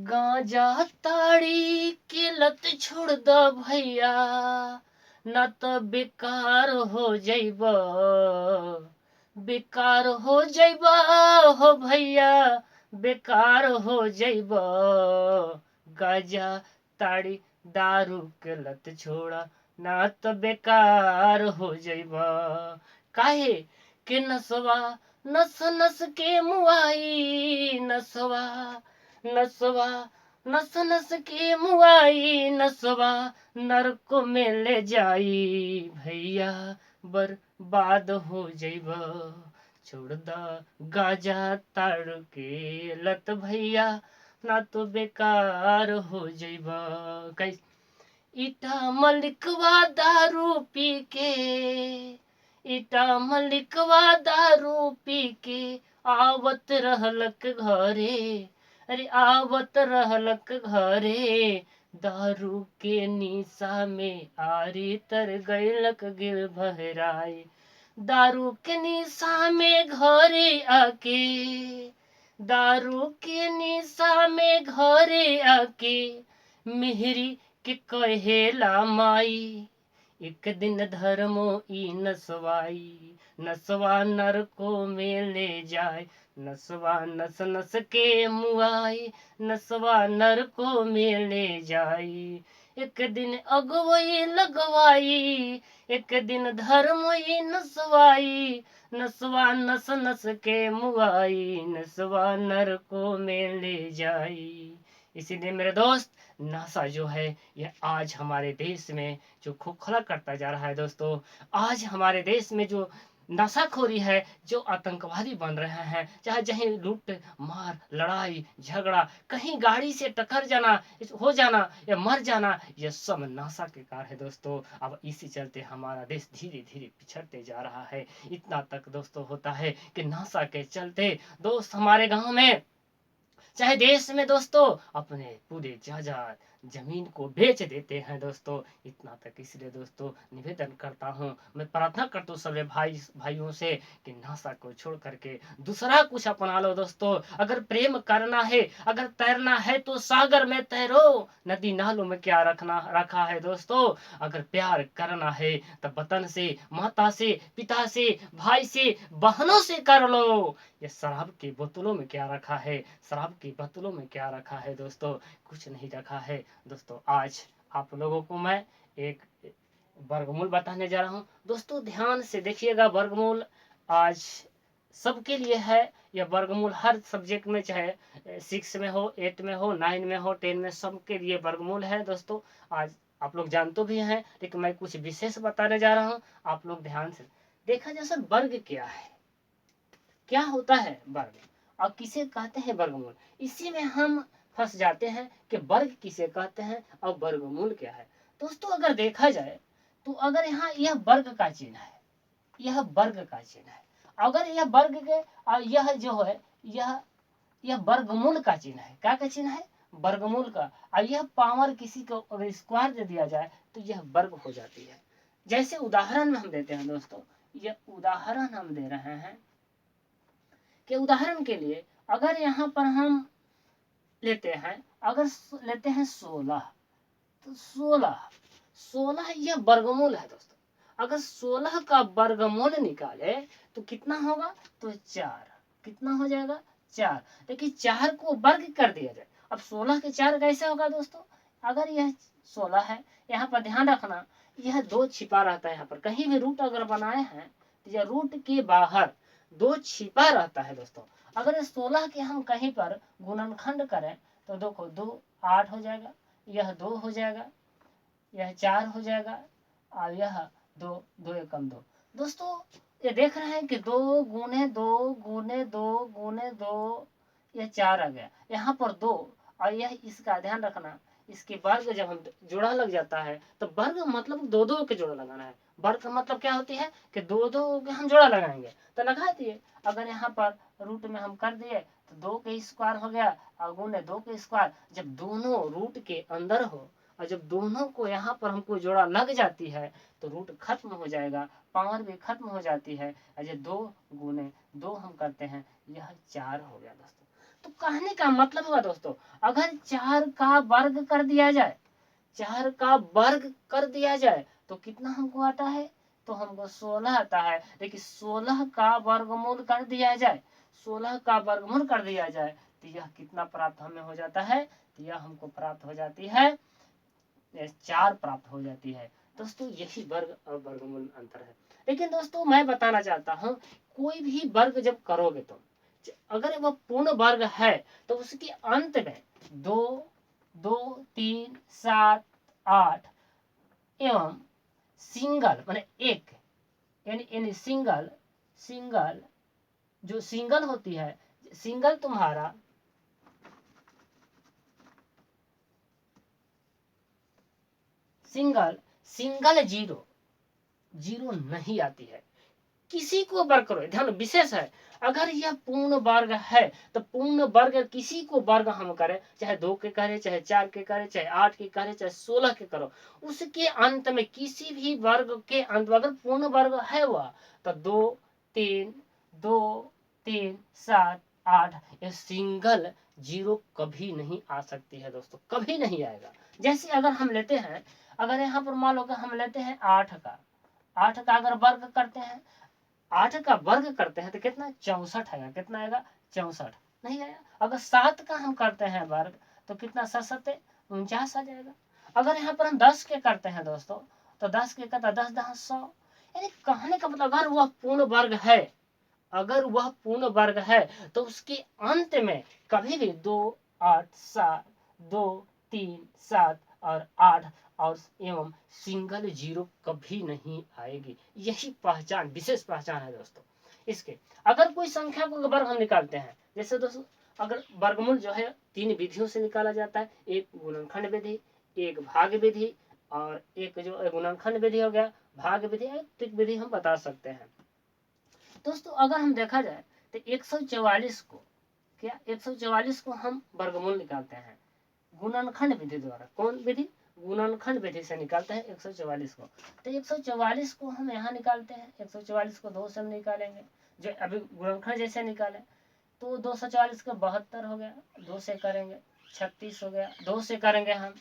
गांजा ताड़ी के लत छोड़ द भैया, न तो बेकार हो जइब, बेकार हो जइब हो भैया, बेकार हो जइब। गांजा ताड़ी दारू के लत छोड़ा, ना तो बेकार हो जइब। काहे के नसवा नस नस के मुआई, नसवा नसवा नस नस के मुआई, नसवा नरक में ले जाई भैया, बर्बाद हो जइब। छोड़ द गाजा ताड़ के लत भैया, ना तो बेकार हो जइब। कैसे इटा मलिकवा दारू पी के, इटा मलिकवा दारू पी के आवत रहलक घरे, अरे आवत रहलक घरे। दारू के निशा में आरी तर गैलक गिर भराए, दारू के निशा में घरे आके, दारू के निशा में घरे आके मेहरी के कहेला माई, एक दिन धर्मो ई नसवाई, नसवा नरको में ले जाए, नसवा नस नस के मुआई, नसवा नरको में ले जाई। एक दिन अगवई लगवाई, एक दिन धर्मोई नसवाई, नसवा नस नस के मुआई, नसवा नरको में ले जाई। इसीलिए मेरे दोस्त, नशा जो है यह आज हमारे देश में जो खोखला करता जा रहा है दोस्तों। आज हमारे देश में जो नशाखोरी है, जो आतंकवादी बन रहे हैं, चाहे जहीं लूट मार लड़ाई झगड़ा, कहीं गाड़ी से टकरा जाना हो जाना या मर जाना, यह सब नशा के कारण है दोस्तों। अब इसी चलते हमारा देश धीरे धीरे पिछड़ते जा रहा है। इतना तक दोस्तों होता है कि नशा के चलते दोस्त हमारे गांव में चाहे देश में दोस्तों अपने पूरे जायदाद जमीन को बेच देते हैं दोस्तों। इतना तक इसलिए दोस्तों निवेदन करता हूँ, मैं प्रार्थना करता हूँ सभी भाइयों से कि नशा को छोड़ करके दूसरा कुछ अपना लो दोस्तों। अगर प्रेम करना है, अगर तैरना है तो सागर में तैरो, नदी नालों में क्या रखा है दोस्तों। अगर प्यार करना है तो वतन से, माता से, पिता से, भाई से, बहनों से कर लो। ये शराब की बोतलों में क्या रखा है, शराब की बोतलों में क्या रखा है दोस्तों, कुछ नहीं रखा है दोस्तों। आज आप लोगों को मैं एक वर्गमूल बताने जा रहा हूँ दोस्तों, ध्यान से देखिएगा। वर्गमूल आज सबके लिए है। यह वर्गमूल हर सब्जेक्ट में, चाहे 6 में हो, 8 में हो, 9 में हो, 10 में, सबके लिए वर्गमूल है दोस्तों। आज आप लोग जानते भी हैं, लेकिन मैं कुछ विशेष बताने जा रहा हूँ, आप लोग ध्यान से देखा। जैसे वर्ग क्या है, क्या होता है वर्ग और किसे कहते हैं वर्गमूल, इसी में हम फंस जाते हैं कि वर्ग किसे कहते हैं और वर्गमूल क्या है दोस्तों। अगर देखा जाए तो अगर यहाँ यह वर्ग का चिन्ह है, यह वर्ग का चिन्ह है, अगर यह वर्ग के और यह जो है यह वर्गमूल का चिन्ह है। क्या का चिन्ह है? वर्गमूल का। और यह पावर किसी को अगर स्क्वायर दे दिया जाए तो यह वर्ग हो जाती है। जैसे उदाहरण में हम देते हैं दोस्तों, यह उदाहरण हम दे रहे हैं कि उदाहरण के लिए अगर यहाँ पर हम लेते हैं, अगर लेते हैं 16, तो 16 यह वर्गमूल है दोस्तों। अगर 16 का वर्गमूल निकाले तो कितना होगा, तो 4। कितना हो जाएगा? 4। देखिए 4 को वर्ग कर दिया जाए, अब 16 के 4 कैसे होगा दोस्तों। अगर यह 16 है, यहाँ पर ध्यान रखना यह 2 छिपा रहता है। यहाँ पर कहीं भी रूट अगर बनाए हैं तो यह रूट के बाहर 2 छिपा रहता है दोस्तों। अगर 16 के हम कहीं पर गुणनखंड करें तो देखो 2 8 हो जाएगा, यह 2 हो जाएगा, यह 4 हो जाएगा और यह 2 2 एकम 2 दोस्तों। ये देख रहे हैं कि 2 गुने 2 गुने 2 गुने 2, यह 4 आ गया। यहाँ पर 2 और यह इसका ध्यान रखना, इसके वर्ग जब हम जोड़ा लग जाता है तो वर्ग मतलब 2 2 के जोड़ा लगाना है। वर्ग का मतलब क्या होती है कि 2 2 के हम जोड़ा लगाएंगे, तो लगा दिए। अगर यहाँ पर रूट में हम कर दिए तो 2 के स्क्वायर हो गया और गुने 2 के स्क्वायर। जब दोनों रूट के अंदर हो और जब दोनों को यहाँ पर हमको जोड़ा लग जाती है तो रूट खत्म हो जाएगा, पावर भी खत्म हो जाती है। और जब 2 गुने 2 हम करते हैं, यह 4 हो गया दोस्तों। तो कहने का मतलब हुआ दोस्तों, अगर 4 का वर्ग कर दिया जाए, 4 का वर्ग कर दिया जाए तो कितना हमको आता है, तो हमको 16 आता है। लेकिन 16 का वर्गमूल कर दिया जाए, 16 का वर्गमूल कर दिया जाए तो यह कितना प्राप्त हमें हो जाता है, तो यह हमको प्राप्त हो जाती है 4 प्राप्त हो जाती है। दोस्तों यही वर्ग और वर्गमूल अंतर है। लेकिन दोस्तों मैं बताना चाहता हूँ, कोई भी वर्ग जब करोगे तो अगर वह पूर्ण वर्ग है तो उसके अंत में 2, 2, 3, 7, 8 एवं सिंगल माने एक, यानी सिंगल, सिंगल जो सिंगल होती है, सिंगल तुम्हारा सिंगल सिंगल जीरो, जीरो नहीं आती है। किसी को वर्ग करो, ध्यान विशेष है, अगर यह पूर्ण वर्ग है तो पूर्ण वर्ग किसी को वर्ग हम करें, चाहे 2 के करें, चाहे 4 के करें, चाहे 8 के करें, चाहे 16 के करो, उसके अंत में किसी भी वर्ग के अंत अगर पूर्ण वर्ग है वह, तो 2, 3, 2, 3, 7, 8 ये सिंगल जीरो कभी नहीं आ सकती है दोस्तों, कभी नहीं आएगा। जैसे अगर हम लेते हैं, अगर यहाँ पर मान लो कि हम लेते हैं 8 का, 8 का अगर वर्ग करते हैं, 8 का वर्ग करते हैं तो कितना 64 आएगा, कितना आएगा 64 नहीं आया। अगर 7 का हम करते हैं वर्ग तो कितना 7 49 आ जाएगा। अगर यहाँ पर हम 10 के करते हैं दोस्तों, तो 10 के करता 10 10 100, यानी कहने का मतलब अगर वह पूर्ण वर्ग है, अगर वह पूर्ण वर्ग है तो उसके अंत में कभी भी 2, 8, 7, 2, 3, 7 और 8 और एवं सिंगल जीरो कभी नहीं आएगी। यही पहचान, विशेष पहचान है दोस्तों इसके। अगर कोई संख्या को वर्ग हम निकालते हैं, जैसे दोस्तों अगर वर्गमूल जो है 3 विधियों से निकाला जाता है, एक गुणनखंड विधि, एक भाग विधि और एक जो गुणनखंड विधि हो गया, भाग विधि, त्रिक विधि हम बता सकते हैं। दोस्तों अगर हम देखा जाए तो 144 को, क्या 144 को हम वर्गमूल निकालते हैं गुणनखंड विधि द्वारा। कौन विधि, गुणनखंड विधि से निकालते हैं 144 को। तो 144 को हम यहाँ निकालते हैं, 144 को 2 से हम निकालेंगे, जो अभी गुणनखंड जैसे निकाले तो 244 का 72 हो गया, 2 से करेंगे 36 हो गया, 2 से करेंगे हम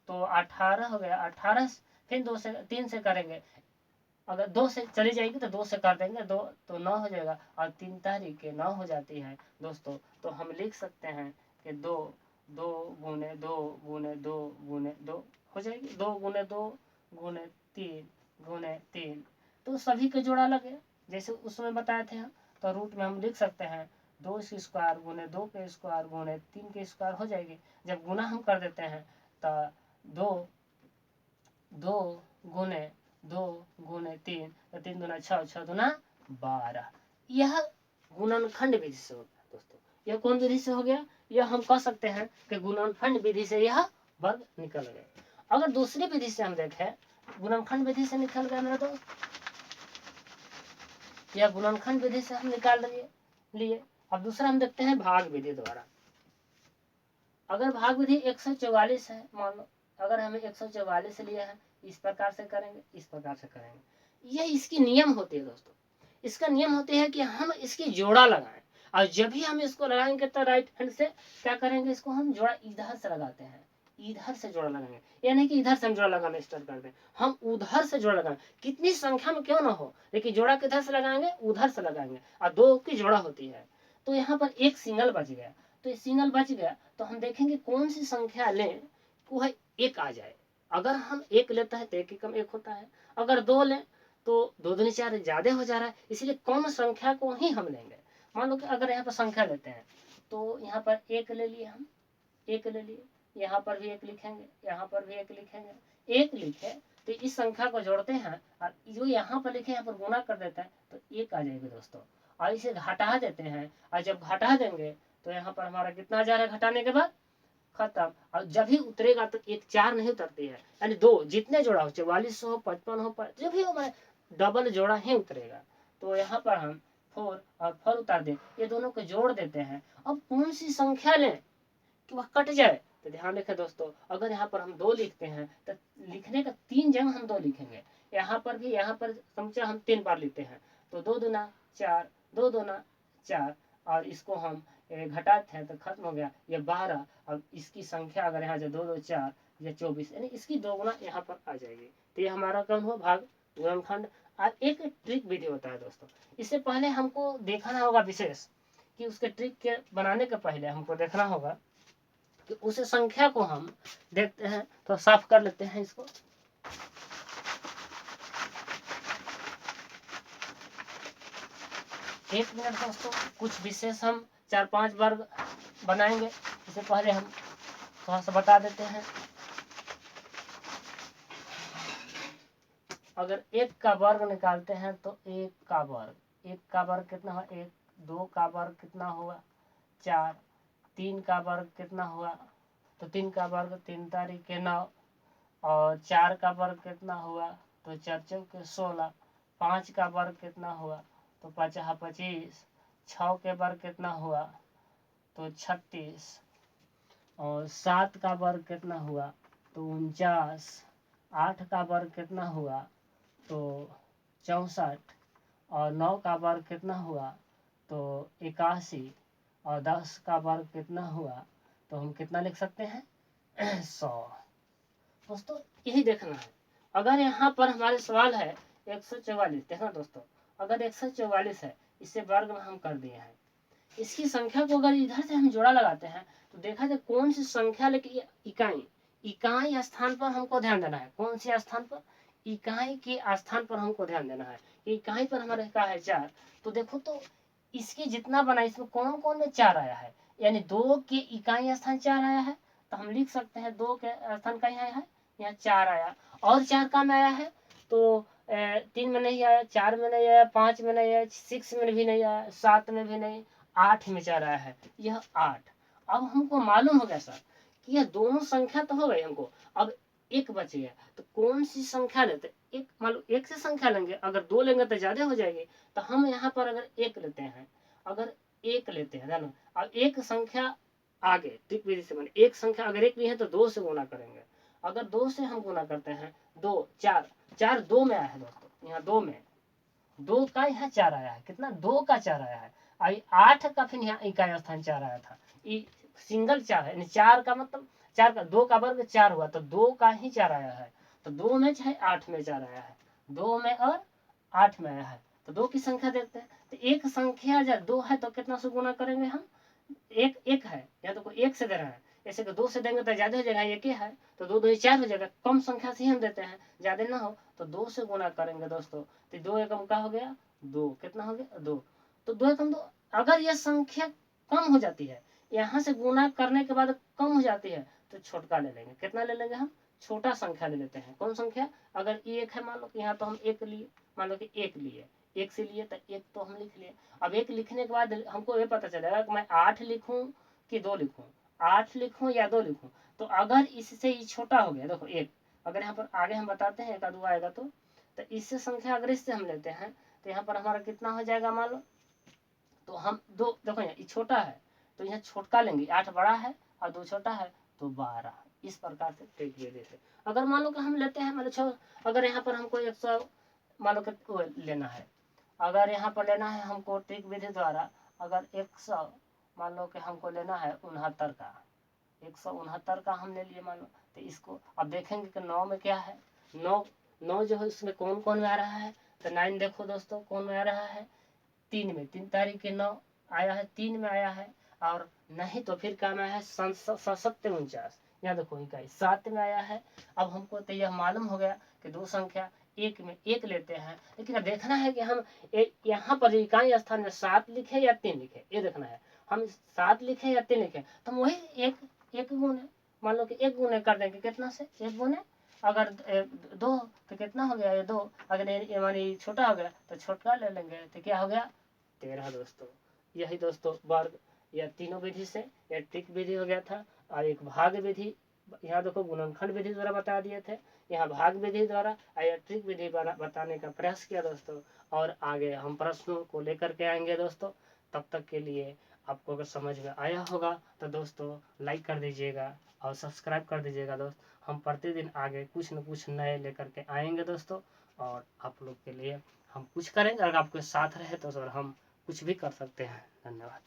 तो 18 हो गया, 18 फिर 2 से 3 से करेंगे, अगर 2 से चली जाएगी तो 2 से कर देंगे, 2 तो 9 हो जाएगा और 3 तारीख के 9 हो जाती है दोस्तों। तो हम लिख सकते हैं कि 2, 2 गुने 2 गुने 2 गुने 2 हो जाएगी, 2 गुने 2 गुने 3 गुने 3, तो सभी का जोड़ा लगे जैसे उसमें बताए थे हम। तो रूट में हम लिख सकते हैं 2 के स्क्वायर गुने 2 के स्क्वायर गुने 3 के स्क्वायर हो जाएगी। जब गुना हम कर देते हैं तो 2, 2 गुने 2 गुने 3 तो 3 दूना 6, 6 दूना 12। यह गुणनखंड विधि से हो गया दोस्तों। यह कौन विधि से हो गया, यह हम कह सकते हैं कि गुणनखंड विधि से यह वर्ग निकल गए। अगर दूसरी विधि से हम देखें, गुणनखंड विधि से निकल गया मेरा दोस्त, यह गुणनखंड विधि से हम निकाल लिए। अब दूसरा हम देखते हैं भाग विधि द्वारा। अगर भाग विधि 144 है मान लो, अगर हमें 144 लिए हैं, इस प्रकार से करेंगे, इस प्रकार से करेंगे। यह इसकी नियम होती है दोस्तों, इसका नियम होती है कि हम इसकी जोड़ा लगाएं, और जब भी हम इसको लगाएंगे तो राइट हैंड से क्या करेंगे, इसको हम जोड़ा इधर से लगाते हैं, इधर से जोड़ा लगाएंगे, यानी कि इधर से हम जोड़ा लगाना स्टार्ट कर दें, हम उधर से जोड़ा लगाएंगे, कितनी संख्या में क्यों ना हो, लेकिन जोड़ा किधर से लगाएंगे, उधर से लगाएंगे, और 2 की जोड़ा होती है। तो यहाँ पर एक सिंगल बच गया, तो ये सिंगल बच गया तो हम देखेंगे कौन सी संख्या लें वो है एक आ जाए। अगर हम एक लेता है तो एक एकम एक होता है, अगर 2 लें तो 2 दूनी 4 ज्यादा हो जा रहा है, इसलिए कम संख्या को ही हम लेंगे। मान लो कि अगर यहाँ पर संख्या लेते हैं तो यहाँ पर एक ले लिए हम, एक ले लिए, यहाँ पर भी एक लिखेंगे, यहाँ पर भी एक लिखेंगे, एक लिखे तो इस संख्या को जोड़ते हैं और जो यहाँ पर लिखे यहाँ पर गुना कर देते हैं तो एक आ जाएगा दोस्तों। और इसे घटा देते हैं, और जब घटा देंगे तो यहाँ पर हमारा कितना आ जा रहा है घटाने के बाद, खत्म। और जब भी उतरेगा तो एक 4 नहीं उतरती है, यानी 2 जितने जोड़ा हो, 44 हो 55 हो जो भी हो, मैं डबल जोड़ा ही उतरेगा। तो यहाँ पर हम 4 और 4 उतार दें, ये दोनों को जोड़ देते हैं। अब कौन सी संख्या लें कि वह कट जाए, तो ध्यान रखें दोस्तों, अगर यहाँ पर हम 2 लिखते हैं तो लिखने का 3 जगह हम 2 लिखेंगे, यहाँ पर भी, यहाँ पर समझा हम 3 बार लिखते हैं, तो 2 दूना 4, 2 दूना 4 और इसको हम घटाते हैं तो खत्म हो गया, ये 12। अब इसकी संख्या अगर यहाँ से 2 2 4 या 24, यानी इसकी दोगुना यहाँ पर आ जाएगी। तो ये हमारा कौन हुआ, भाग गुणनखंड। और एक ट्रिक विधि होता है दोस्तों, इससे पहले हमको देखना होगा विशेष कि उसके ट्रिक के बनाने के पहले हमको देखना होगा कि उस संख्या को हम देखते हैं। तो साफ कर लेते हैं इसको। एक मिनट दोस्तों, कुछ विशेष हम 4-5 वर्ग बनाएंगे, इससे पहले हम थोड़ा सा बता देते हैं। अगर 1 का वर्ग निकालते हैं तो 1 का वर्ग कितना हुआ 1, 2 का वर्ग कितना हुआ 4, 3 का वर्ग कितना हुआ, तो 3 का वर्ग 3 तारीख 9, और 4 का वर्ग कितना हुआ, तो 4 चौके 16, 5 का वर्ग कितना हुआ, तो 5 25, 6 के वर्ग कितना हुआ, तो 36, और 7 का वर्ग कितना हुआ, तो 49, 8 का वर्ग कितना हुआ, तो 64, और 9 का वर्ग कितना हुआ, तो 81, और 10 का वर्ग कितना हुआ, तो हम कितना लिख सकते हैं 100। दोस्तों यही देखना है। अगर यहाँ पर हमारे सवाल है 144, देखना दोस्तों, अगर 144 है, इससे वर्ग में हम कर दिए हैं, इसकी संख्या को अगर इधर से हम जोड़ा लगाते हैं तो देखा जाए कौन सी संख्या, लेकिन इकाई स्थान पर हमको ध्यान देना है। कौन सी स्थान पर, इकाई के स्थान पर हमको ध्यान देना है। इकाई पर हमारे का है 4, तो देखो तो इसकी जितना बना इसमें कौन कौन में 4 आया है, यानी 2 के इकाई स्थान 4 आया है, तो हम लिख सकते हैं 2 के स्थान का यहाँ है, यहाँ 4 आया, और 4 का में आया है, तो 3 में नहीं आया, 4 में नहीं आया, 5 में नहीं आया, 6 में भी नहीं आया, 7 में भी नहीं, 8 में 4 आया है, यह 8। अब हमको मालूम हो गया सर कि यह दोनों संख्या तो हो गई हमको, अब एक बच गया, तो कौन सी संख्या लेते, एक मान लो 1 से संख्या लेंगे, अगर 2 लेंगे तो ज्यादा हो जाएगी, तो हम यहाँ पर अगर 1 लेते हैं, अगर 1 लेते हैं जानो, अब एक संख्या आगे ट्रिक विधि से बने, एक संख्या अगर 1 भी है तो 2 से गुना करेंगे, अगर 2 से हम गुना करते हैं 2 4 4 2 में आया है दोस्तों, यहाँ 2 में 2 का यहाँ 4 आया है, कितना 2 का 4 आया है, आई 8 का फिर यहाँ इकाई स्थान 4 आया था, सिंगल 4 है, यानी 4 का मतलब 4 का 2 का वर्ग 4 हुआ, तो 2 का ही 4 आया है, तो 2 में चाहे 8 में 4 आया है, 2 में और 8 में आया है, तो 2 की संख्या देखते हैं, तो एक संख्या जब 2 है तो कितना से गुना करेंगे हम, एक है, या तो कोई 1 से दे रहा है, ऐसे कि 2 से देंगे तो ज्यादा हो जाएगा, एक ही है तो 2 2 4 हो जाएगा, कम संख्या से ही हम देते हैं, ज्यादा ना हो तो 2 से गुना करेंगे दोस्तों, तो 2 एकम का हो गया 2, कितना हो गया 2, तो 2 एकम 2। अगर यह संख्या कम हो जाती है, यहाँ से गुना करने के बाद कम हो जाती है, तो छोटका ले लेंगे, कितना ले लेंगे हम, छोटा संख्या ले लेते हैं। कौन संख्या, अगर 1 है मान लो कि यहाँ तो हम 1 लिए, मान लो कि 1 लिए, 1 से लिए तो 1 तो हम लिख लिए, अब 1 लिखने के बाद हमको ये पता चलेगा कि मैं 8 लिखूं कि 2 लिखूं, 8 लिखूं या 2 लिखूं, तो अगर इससे ये छोटा हो गया, देखो 1, अगर यहाँ पर आगे हम बताते हैं 1 2 आएगा तो इससे संख्या अगर इससे हम लेते हैं तो यहाँ पर हमारा कितना हो जाएगा मान लो, तो हम 2, देखो ये छोटा है तो यहाँ छोटका लेंगे, 8 बड़ा है और 2 छोटा है तो 12, इस प्रकार से ट्रिक विधि से। अगर मान लो कि हम लेते हैं मान लो अगर यहाँ पर हमको 100 मान लो कि लेना है, अगर यहाँ पर लेना है हमको ट्रिक विधि द्वारा, अगर 100 मान लो कि हमको लेना है 69 का, 169 का हम ले लिए मान लो, तो इसको अब देखेंगे कि 9 में क्या है, 9 जो है उसमें कौन कौन में आ रहा है, तो 9 देखो दोस्तों कौन में आ रहा है, 3 में, 3 तारीख 9 आया है, 3 में आया है, और नहीं तो फिर क्या में आया है 749, यहाँ देखो इकाई 7 में आया है। अब हमको तो यह मालूम हो गया कि दो संख्या एक में 1 लेते हैं, लेकिन अब देखना है कि हम यहाँ पर इकाई स्थान में 7 लिखे या 3 लिखे, ये देखना है, हम 7 लिखे या 3 लिखे, तो हम वही एक गुने, मान लो कि 1 गुने कर देंगे, कितना से 1 गुने, अगर 2 तो कितना हो गया, ये 2, अगर ये मानी छोटा हो गया तो छोटा ले लेंगे, तो क्या हो गया 13 दोस्तों। यही दोस्तों वर्ग या तीनों विधि से या ट्रिक विधि हो गया था, और एक भाग विधि, यहाँ देखो गुणनखंड विधि द्वारा बता दिए थे, यहाँ भाग विधि द्वारा या ट्रिक विधि बताने का प्रयास किया दोस्तों, और आगे हम प्रश्नों को लेकर के आएंगे दोस्तों। तब तक के लिए आपको अगर समझ में आया होगा तो दोस्तों लाइक कर दीजिएगा और सब्सक्राइब कर दीजिएगा दोस्त। हम प्रतिदिन आगे कुछ न कुछ नए लेकर के आएंगे दोस्तों, और आप लोग के लिए हम कुछ करेंगे, अगर आपके साथ रहे तो सर हम कुछ भी कर सकते हैं। धन्यवाद।